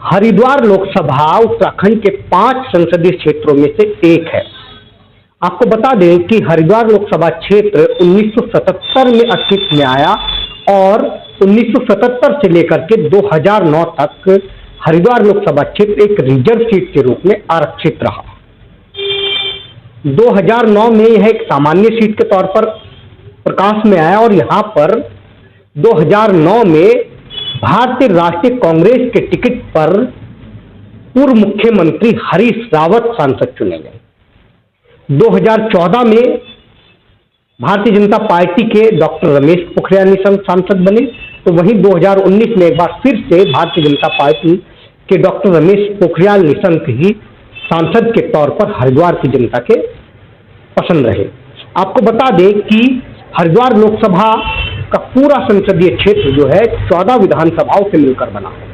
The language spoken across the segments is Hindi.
हरिद्वार लोकसभा उत्तराखंड के 5 संसदीय क्षेत्रों में से एक है। आपको बता दें कि हरिद्वार लोकसभा क्षेत्र 1977 में अस्तित्व में आया और 1977 से लेकर के 2009 तक हरिद्वार लोकसभा क्षेत्र एक रिजर्व सीट के रूप में आरक्षित रहा। 2009 में यह एक सामान्य सीट के तौर पर प्रकाश में आया और यहां पर 2009 में भारतीय राष्ट्रीय कांग्रेस के टिकट पर पूर्व मुख्यमंत्री हरीश रावत सांसद चुने गए। 2014 में भारतीय जनता पार्टी के डॉक्टर रमेश पोखरियाल निशंक सांसद बने, तो वहीं 2019 में एक बार फिर से भारतीय जनता पार्टी के डॉक्टर रमेश पोखरियाल निशंक ही सांसद के तौर पर हरिद्वार की जनता के पसंद रहे। आपको बता दें कि हरिद्वार लोकसभा का पूरा संसदीय क्षेत्र जो है 14 विधानसभाओं से मिलकर बना है।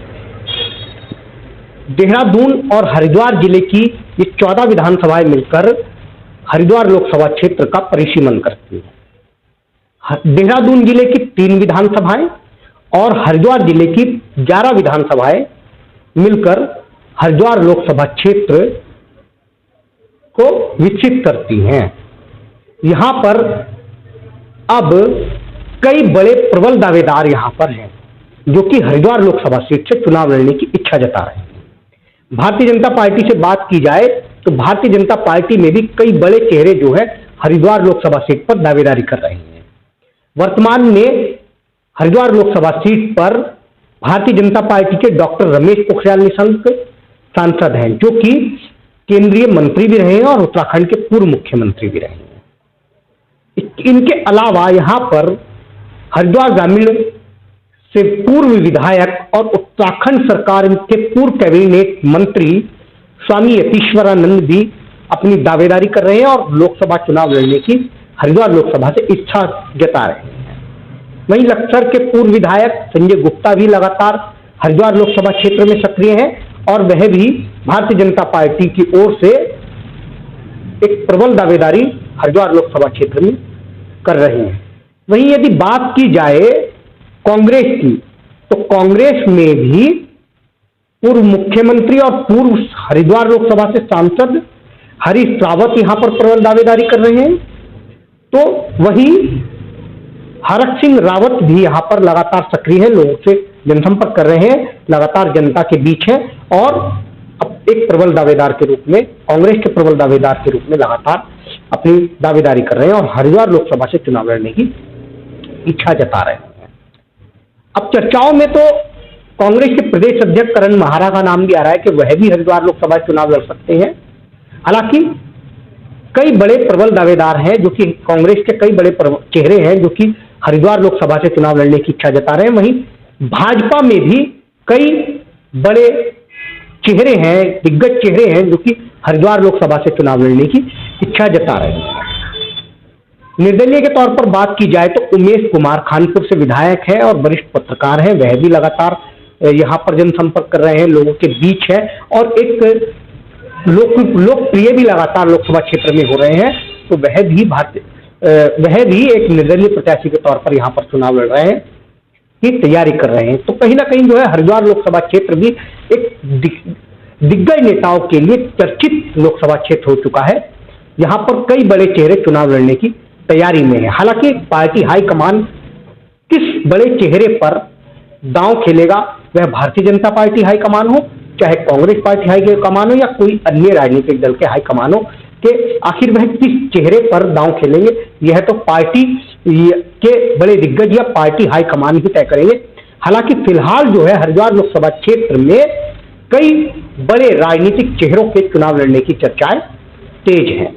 देहरादून और हरिद्वार जिले की ये 14 विधानसभाएं मिलकर हरिद्वार लोकसभा क्षेत्र का परिसीमन करती है। देहरादून जिले की 3 विधानसभाएं और हरिद्वार जिले की 11 विधानसभाएं मिलकर हरिद्वार लोकसभा क्षेत्र को विकसित करती हैं। यहां पर अब कई बड़े प्रबल दावेदार यहां पर हैं जो कि हरिद्वार लोकसभा सीट से चुनाव लड़ने की इच्छा जता रहे हैं। भारतीय जनता पार्टी से बात की जाए तो भारतीय जनता पार्टी में भी कई बड़े चेहरे जो है हरिद्वार लोकसभा सीट पर दावेदारी कर रहे हैं। वर्तमान में हरिद्वार लोकसभा सीट पर भारतीय जनता पार्टी के डॉक्टर रमेश पोखरियाल निशंक सांसद हैं, जो कि केंद्रीय मंत्री भी रहे हैं और उत्तराखंड के पूर्व मुख्यमंत्री भी रहे हैं। इनके अलावा यहां पर हरिद्वार ग्रामीण से पूर्व विधायक और उत्तराखंड सरकार के पूर्व कैबिनेट मंत्री स्वामी यतीश्वरानंद भी अपनी दावेदारी कर रहे हैं और लोकसभा चुनाव लड़ने की हरिद्वार लोकसभा से इच्छा जता रहे हैं। वहीं लक्सर के पूर्व विधायक संजय गुप्ता भी लगातार हरिद्वार लोकसभा क्षेत्र में सक्रिय हैं और वह भी भारतीय जनता पार्टी की ओर से एक प्रबल दावेदारी हरिद्वार लोकसभा क्षेत्र में कर रहे हैं। वहीं यदि बात की जाए कांग्रेस की, तो कांग्रेस में भी पूर्व मुख्यमंत्री और पूर्व हरिद्वार लोकसभा से सांसद हरीश रावत यहां पर प्रबल दावेदारी कर रहे हैं, तो वहीं हरक सिंह रावत भी यहां पर लगातार सक्रिय है, लोगों से जनसंपर्क कर रहे हैं, लगातार जनता के बीच है और अब एक प्रबल दावेदार के रूप में, कांग्रेस के प्रबल दावेदार के रूप में लगातार अपनी दावेदारी कर रहे हैं और हरिद्वार लोकसभा से चुनाव लड़ने की इच्छा जता रहे हैं। अब चर्चाओं में तो कांग्रेस के प्रदेश अध्यक्ष करण महारा का नाम भी आ रहा है कि वह भी हरिद्वार लोकसभा चुनाव लड़ सकते हैं। हालांकि कई बड़े प्रबल दावेदार हैं जो कि कांग्रेस के कई बड़े चेहरे हैं जो कि हरिद्वार लोकसभा से चुनाव लड़ने की इच्छा जता रहे हैं। वहीं भाजपा में भी कई बड़े चेहरे हैं, दिग्गज चेहरे हैं जो कि हरिद्वार लोकसभा से चुनाव लड़ने की इच्छा जता रहे हैं। निर्दलीय के तौर पर बात की जाए तो उमेश कुमार कानपुर से विधायक हैं और वरिष्ठ पत्रकार हैं, वह भी लगातार यहां पर जनसंपर्क कर रहे हैं, लोगों के बीच है और एक लोकप्रिय भी लगातार लोकसभा क्षेत्र में हो रहे हैं, तो वह भी एक निर्दलीय प्रत्याशी के तौर पर यहां पर चुनाव लड़ रहे हैं की तैयारी कर रहे हैं। तो कहीं ना कहीं जो है हरिद्वार लोकसभा क्षेत्र भी एक दिग्गज नेताओं के लिए चर्चित लोकसभा क्षेत्र हो चुका है। यहां पर कई बड़े चेहरे चुनाव लड़ने की तैयारी में है। हालांकि पार्टी हाईकमान किस बड़े चेहरे पर दांव खेलेगा, वह भारतीय जनता पार्टी हाईकमान हो, चाहे कांग्रेस पार्टी हाईकमान हो या कोई अन्य राजनीतिक दल के हाईकमान हो, कि आखिर वह किस चेहरे पर दांव खेलेंगे, यह तो पार्टी के बड़े दिग्गज या पार्टी हाईकमान ही तय करेंगे। हालांकि फिलहाल जो है हरिद्वार लोकसभा क्षेत्र में कई बड़े राजनीतिक चेहरों के चुनाव लड़ने की चर्चाएं तेज हैं।